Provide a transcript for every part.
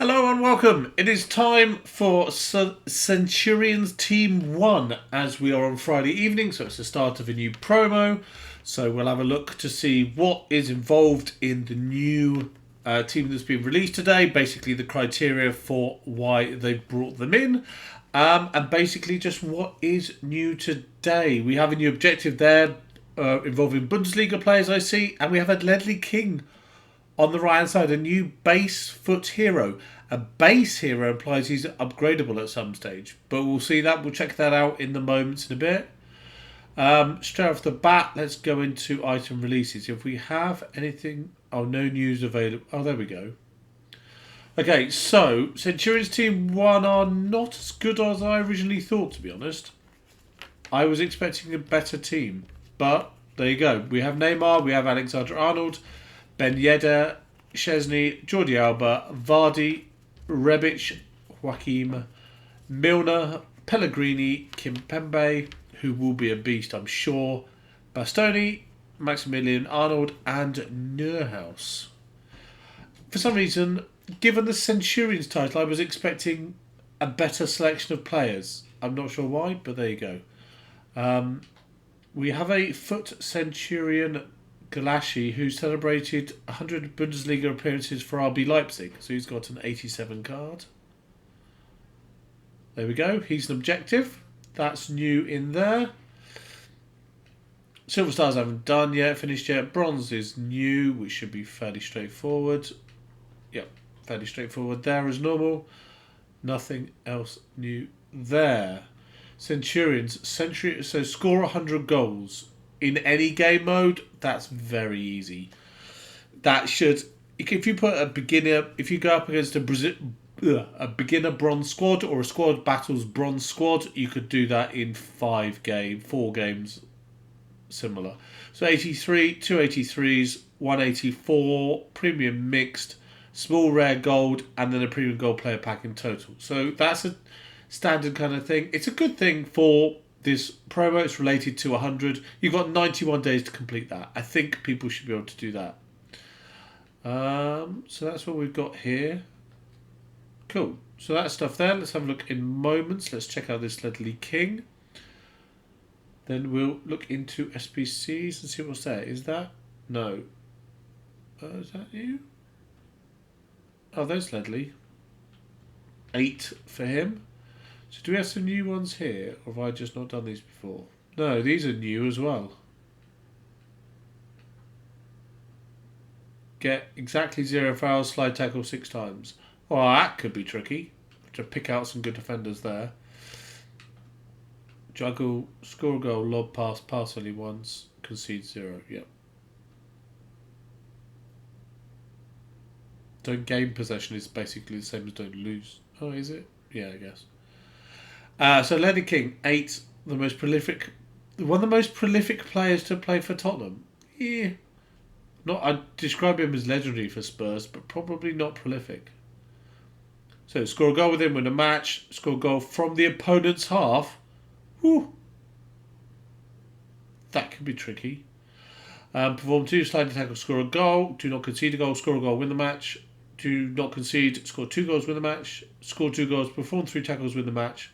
Hello and welcome. It is time for Centurions Team 1 as we are on Friday evening, so it's the start of a new promo. So we'll have a look to see what is involved in the new team that's been released today, basically the criteria for why they've brought them in, and basically just what is new today. We have a new objective there involving Bundesliga players, I see, and we have a Ledley King on the right hand side, a new base foot hero. A base hero implies he's upgradable at some stage, but we'll see that. We'll check that out in the moments in a bit. Straight off the bat, let's go into item releases. If we have anything... Oh, no news available. Oh, there we go. Okay, so Centurions Team 1 are not as good as I originally thought, to be honest. I was expecting a better team, but there you go. We have Neymar, we have Alexander-Arnold, Ben Yedder, Szczesny, Jordi Alba, Vardy, Rebic, Joachim, Milner, Pellegrini, Kimpembe, who will be a beast, I'm sure, Bastoni, Maximilian Arnold, and Neuhaus. For some reason, given the Centurions title, I was expecting a better selection of players. I'm not sure why, but there you go. We have a foot Centurion Gulacsi who celebrated 100 Bundesliga appearances for RB Leipzig. So he's got an 87 card. There we go. He's an objective. That's new in there. Silver Stars haven't done yet, finished yet. Bronze is new, which should be fairly straightforward. Yep, fairly straightforward there as normal. Nothing else new there. Centurions, so score 100 goals. In any game mode, that's very easy. That should, if you put a beginner, if you go up against a beginner bronze squad or a squad battles bronze squad, you could do that in 4 games, similar. So 83, 283s, 184, premium mixed, small rare gold, and then a premium gold player pack in total. So that's a standard kind of thing. It's a good thing for this promo. It's related to 100. You've got 91 days to complete that. I think people should be able to do that. So that's what we've got here. Cool. So that stuff there. Let's have a look in moments. Let's check out this Ledley King. Then we'll look into SBCs and see what's there. Is that? No. Is that you? Oh, there's Ledley. 8 for him. So do we have some new ones here, or have I just not done these before? No, these are new as well. Get exactly 0 fouls, slide tackle 6 times. Well, that could be tricky. To pick out some good defenders there. Juggle, score a goal, lob pass, pass only once, concede 0. Yep. Don't gain possession is basically the same as don't lose. Oh, is it? Yeah, I guess. So Ledley King, 8, one of the most prolific players to play for Tottenham. Yeah, I'd describe him as legendary for Spurs, but probably not prolific. So score a goal with him, win a match, score a goal from the opponent's half. Whew. That could be tricky. Perform 2 sliding tackles, score a goal. Do not concede a goal, score a goal, win the match. Do not concede, score 2 goals, win the match. Score 2 goals, perform 3 tackles, win the match.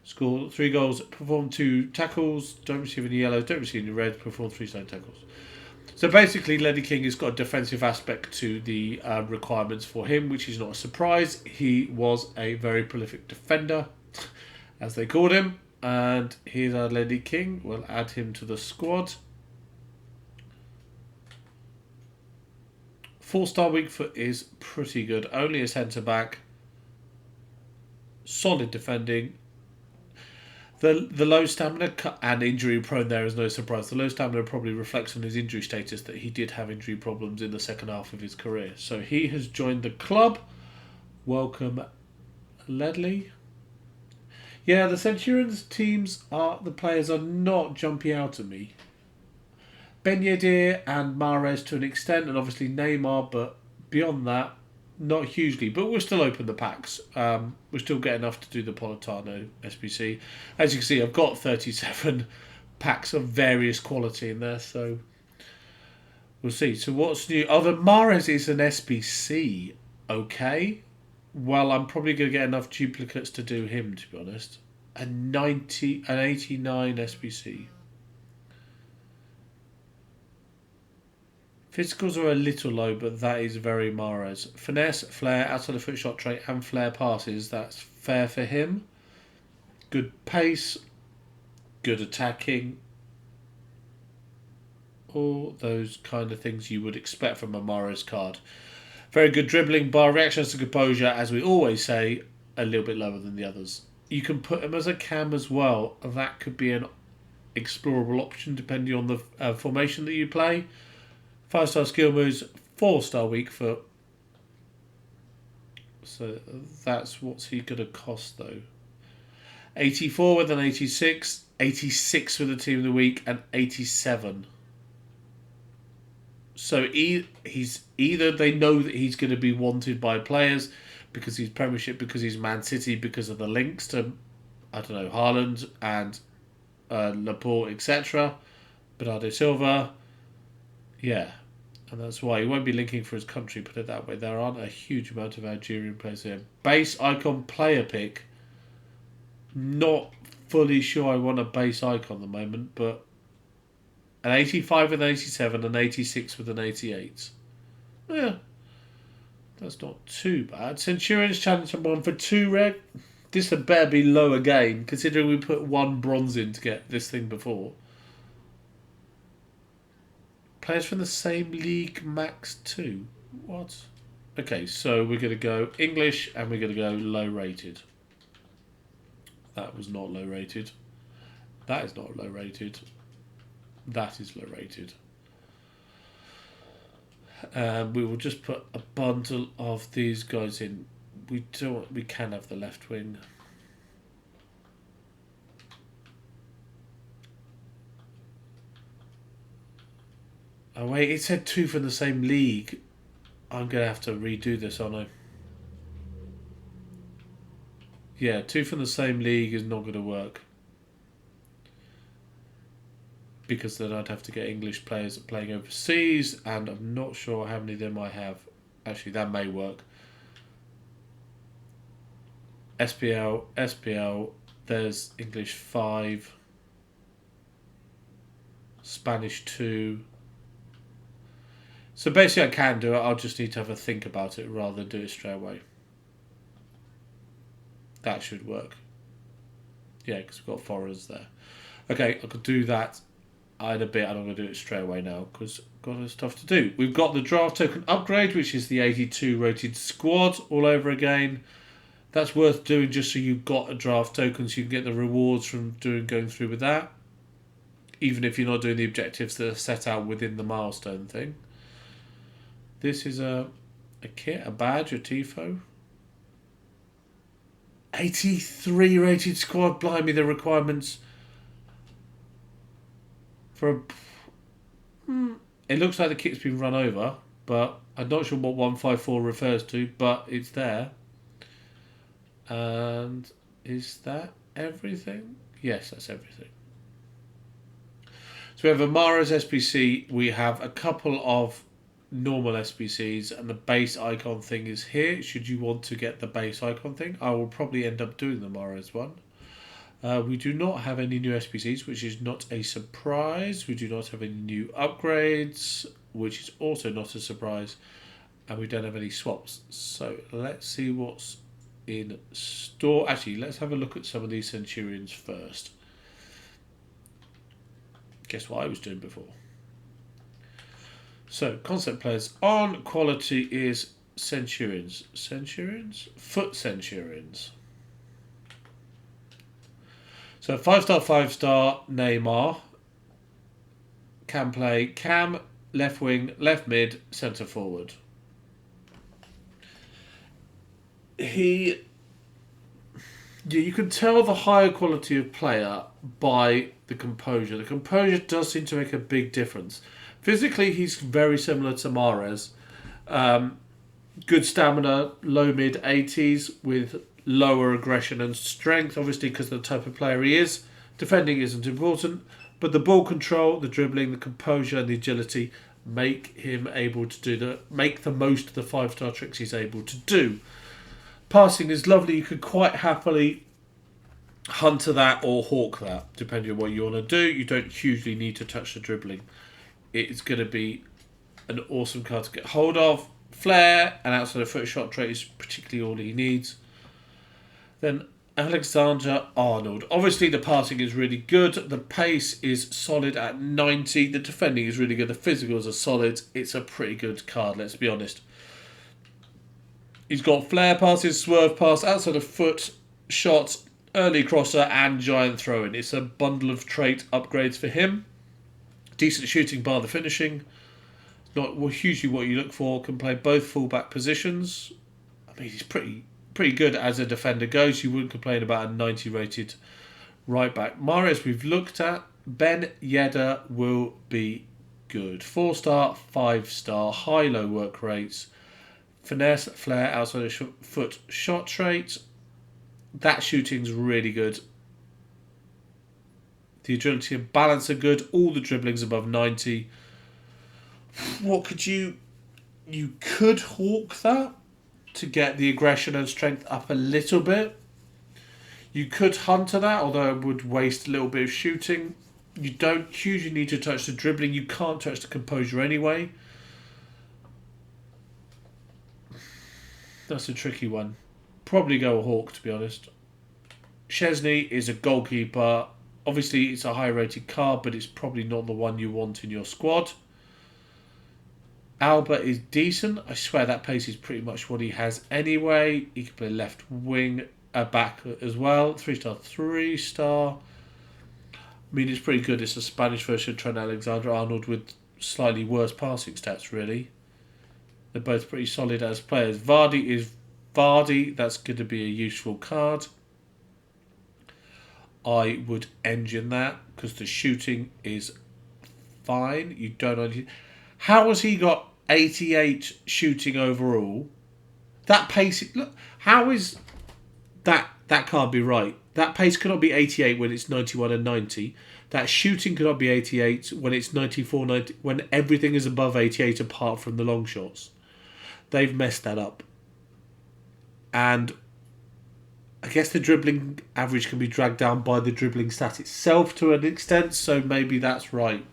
Score 3 goals, perform 2 tackles, don't receive any yellows, don't receive any reds, perform 3 slide tackles. So basically, Ledley King has got a defensive aspect to the requirements for him, which is not a surprise. He was a very prolific defender, as they called him. And here's our Ledley King. We'll add him to the squad. 4-star weak foot is pretty good. Only a centre-back. Solid defending. The low stamina and injury prone there is no surprise. The low stamina probably reflects on his injury status that he did have injury problems in the second half of his career. So he has joined the club. Welcome, Ledley. Yeah, the Centurions teams the players are not jumping out at me. Ben Yedder and Mahrez to an extent, and obviously Neymar, but beyond that, not hugely, but we'll still open the packs. We'll still get enough to do the Politano SBC. As you can see, I've got 37 packs of various quality in there, so we'll see. So what's new? Oh, the Mahrez is an SBC. Okay. Well, I'm probably going to get enough duplicates to do him, to be honest. An 89 SBC. Physicals are a little low, but that is very Mahrez. Finesse, flair, outside the foot shot trait, and flair passes. That's fair for him. Good pace. Good attacking. All those kind of things you would expect from a Mahrez card. Very good dribbling, bar reactions to composure, as we always say, a little bit lower than the others. You can put him as a cam as well. That could be an explorable option depending on the formation that you play. 5-star skill moves, 4-star weak foot. So that's what's he going to cost though. 84 with an 86, 86 with the team of the week, and 87. So he's either they know that he's going to be wanted by players because he's Premiership, because he's Man City, because of the links to, I don't know, Haaland and Laporte, etc. Bernardo Silva. Yeah. And that's why he won't be linking for his country, put it that way. There aren't a huge amount of Algerian players here. Base icon player pick. Not fully sure I want a base icon at the moment, but an 85 with an 87, an 86 with an 88. Yeah, that's not too bad. Centurions challenge someone for 2 red. This had better be low again, considering we put 1 bronze in to get this thing before. Players from the same league, max 2. What? Okay, so we're going to go English and we're going to go low rated. That was not low rated. That is not low rated. That is low rated. We will just put a bundle of these guys in. We can have the left wing. Oh wait, it said 2 from the same league. I'm going to have to redo this, aren't I? Yeah, 2 from the same league is not going to work. Because then I'd have to get English players playing overseas, and I'm not sure how many of them I have. Actually, that may work. SPL, there's English 5. Spanish 2. So basically I can do it, I'll just need to have a think about it rather than do it straight away. That should work. Yeah, because we've got foreigners there. Okay, I could do that in a bit, and I'm going to do it straight away now because I've got other stuff to do. We've got the draft token upgrade, which is the 82 rated squad all over again. That's worth doing just so you've got a draft token so you can get the rewards from going through with that. Even if you're not doing the objectives that are set out within the milestone thing. This is a kit, a badge, a tifo. 83 rated squad. Blimey, the requirements for it looks like the kit's been run over, but I'm not sure what 154 refers to, but it's there. And is that everything? Yes, that's everything. So we have a Mahrez SBC, we have a couple of normal SBCs, and the base icon thing is here. Should you want to get the base icon thing, I will probably end up doing the Mahrez one. We do not have any new SBCs, which is not a surprise. We do not have any new upgrades, which is also not a surprise. And we don't have any swaps. So let's see what's in store. Actually, let's have a look at some of these Centurions first. Guess what I was doing before. So, concept players on quality is Centurions. Centurions? Foot Centurions. So, 5-star, 5-star, Neymar. Can play cam, left wing, left mid, centre forward. You can tell the higher quality of player by the composure. The composure does seem to make a big difference. Physically, he's very similar to Mahrez. Good stamina, low mid 80s with lower aggression and strength, obviously because of the type of player he is. Defending isn't important, but the ball control, the dribbling, the composure and the agility make him able to make the most of the 5-star tricks he's able to do. Passing is lovely. You could quite happily hunter that or hawk that, depending on what you want to do. You don't hugely need to touch the dribbling. It's going to be an awesome card to get hold of. Flair and outside of foot shot trait is particularly all he needs. Then Alexander-Arnold. Obviously, the passing is really good. The pace is solid at 90. The defending is really good. The physicals are solid. It's a pretty good card, let's be honest. He's got flare passes, swerve pass, outside of foot shots, early crosser, and giant throw-in. It's a bundle of trait upgrades for him. Decent shooting bar the finishing. Not hugely what you look for. Can play both fullback positions. I mean, he's pretty good as a defender goes. You wouldn't complain about a 90 rated right back. Mahrez we've looked at. Ben Yedder will be good. 4-star, 5-star, high-low work rates. Finesse, flair, outside of foot shot trait. That shooting's really good. The agility and balance are good. All the dribbling's above 90. What could you could hawk that to get the aggression and strength up a little bit. You could hunter that, although it would waste a little bit of shooting. You don't hugely need to touch the dribbling. You can't touch the composure anyway. That's a tricky one. Probably go a hawk, to be honest. Chesney is a goalkeeper. Obviously, it's a high-rated card, but it's probably not the one you want in your squad. Albert is decent. I swear that pace is pretty much what he has anyway. He can play left wing, back as well. 3-star, 3-star. I mean, it's pretty good. It's a Spanish version of Trent Alexander-Arnold with slightly worse passing stats, really. They're both pretty solid as players. Vardy is Vardy. That's going to be a useful card. I would engine that because the shooting is fine. You don't know. How has he got 88 shooting overall? That pace. Look, how is that can't be right. That pace cannot be 88 when it's 91 and 90. That shooting cannot be 88 when it's 94, 90, when everything is above 88 apart from the long shots. They've messed that up. And I guess the dribbling average can be dragged down by the dribbling stat itself to an extent, so maybe that's right.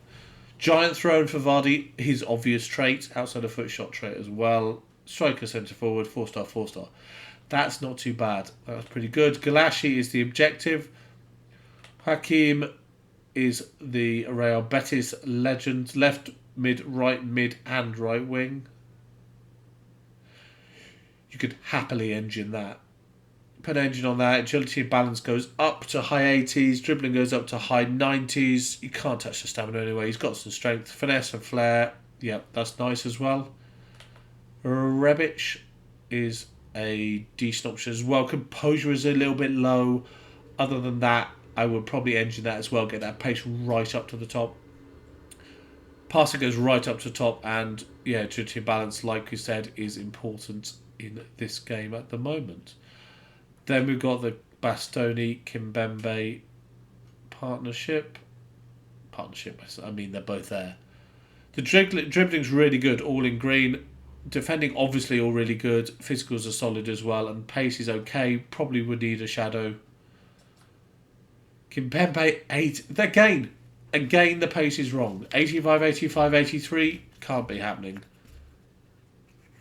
Giant throw for Vardy, his obvious trait, outside of foot shot trait as well. Striker, centre forward, 4-star, 4-star. That's not too bad. That's pretty good. Gulacsi is the objective. Hakim is the Real Betis legend. Left mid, and right wing. You could happily engine that. Put an engine on that. Agility and balance goes up to high 80s. Dribbling goes up to high 90s. You can't touch the stamina anyway. He's got some strength. Finesse and flair. Yep, that's nice as well. Rebic is a decent option as well. Composure is a little bit low. Other than that, I would probably engine that as well. Get that pace right up to the top. Passing goes right up to the top. And yeah, agility and balance, like we said, is important in this game at the moment. Then we've got the Bastoni-Kimpembe partnership. I mean, they're both there. The dribbling's really good, all in green. Defending, obviously, all really good. Physicals are solid as well. And pace is okay. Probably would need a shadow. Kimpembe, 8. Again, the pace is wrong. 85, 85, 83. Can't be happening.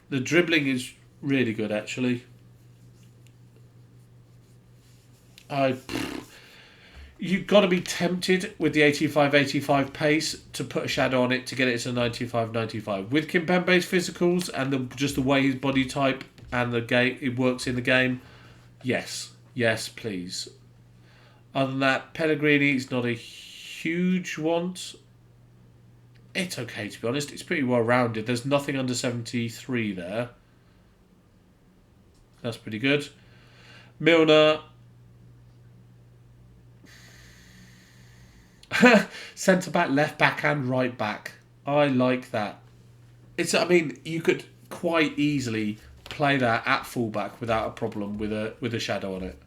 The dribbling is really good, actually. You've got to be tempted with the 85-85 pace to put a shadow on it to get it to 95-95. With Kimpembe's physicals and just the way his body type and the game it works in the game, yes, please. Other than that, Pellegrini is not a huge want. It's okay, to be honest. It's pretty well rounded. There's nothing under 73 there. That's pretty good. Milner. Centre back, left back, and right back. I like that. I mean, you could quite easily play that at fullback without a problem with a shadow on it.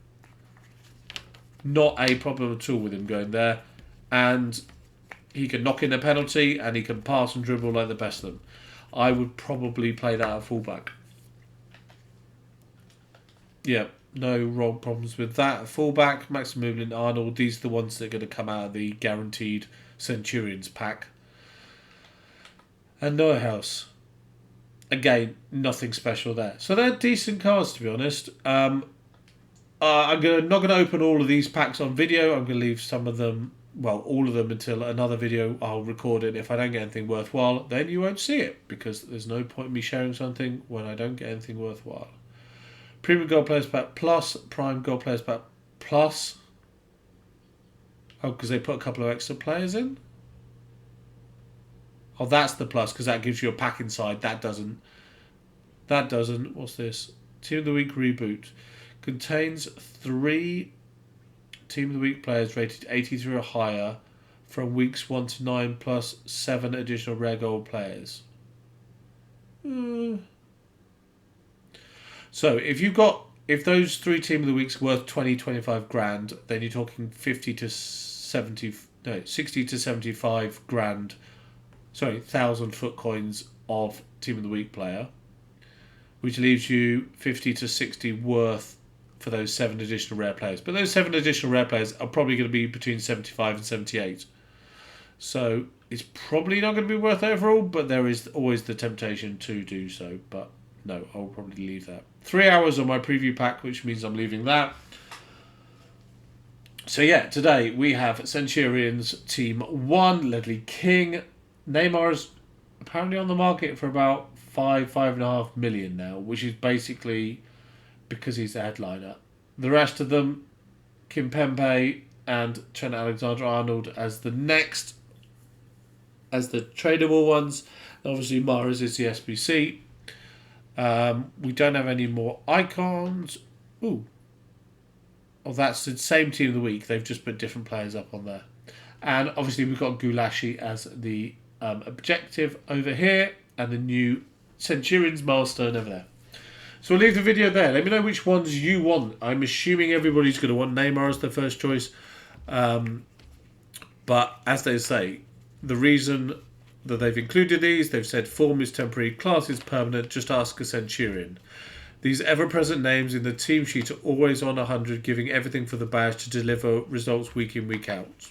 Not a problem at all with him going there, and he can knock in a penalty and he can pass and dribble like the best of them. I would probably play that at fullback. Yeah, no role problems with that. Fullback, Maximilian Arnold. These are the ones that are going to come out of the guaranteed Centurions pack. And Neuhaus. Again, nothing special there. So they're decent cards, to be honest. I'm not going to open all of these packs on video. I'm going to leave some of them, well, all of them until another video. I'll record it. If I don't get anything worthwhile, then you won't see it, because there's no point in me sharing something when I don't get anything worthwhile. Premium Gold Players Pack Plus, Prime Gold Players Pack Plus. Oh, because they put a couple of extra players in? Oh, that's the plus, because that gives you a pack inside. That doesn't. That doesn't. What's this? Team of the Week Reboot. Contains 3 Team of the Week players rated 83 or higher from weeks 1 to 9, plus 7 additional rare gold players. So if those 3 Team of the Weeks are worth 20-25 grand, then you're talking 60 to 75 grand. Sorry, 1,000 foot coins of Team of the Week player, which leaves you 50 to 60 worth for those 7 additional rare players. But those 7 additional rare players are probably going to be between 75 and 78. So it's probably not going to be worth overall, but there is always the temptation to do so. But no, I'll probably leave that. 3 hours on my preview pack, which means I'm leaving that. So yeah, today we have Centurions Team 1, Ledley King. Neymar is apparently on the market for about 5.5 million now, which is basically because he's the headliner. The rest of them, Kim Pembe and Trent Alexander-Arnold as the tradable ones. Obviously, Mahrez is the SBC. We don't have any more icons. Ooh. Oh, that's the same Team of the Week. They've just put different players up on there. And obviously, we've got Gulacsi as the objective over here, and the new Centurions Milestone over there. So we'll leave the video there. Let me know which ones you want. I'm assuming everybody's going to want Neymar as their first choice. But as they say, the reason that they've included these, they've said form is temporary, class is permanent, just ask a Centurion. These ever-present names in the team sheet are always on 100, giving everything for the badge to deliver results week in, week out.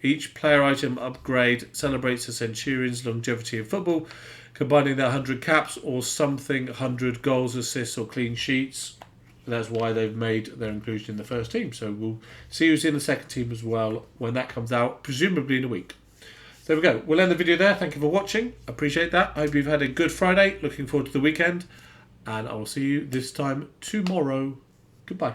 Each player item upgrade celebrates the Centurions' longevity in football, combining their 100 caps or something, 100 goals, assists or clean sheets. And that's why they've made their inclusion in the first team. So we'll see who's in the second team as well when that comes out, presumably in a week. So there we go. We'll end the video there. Thank you for watching. Appreciate that. I hope you've had a good Friday. Looking forward to the weekend. And I will see you this time tomorrow. Goodbye.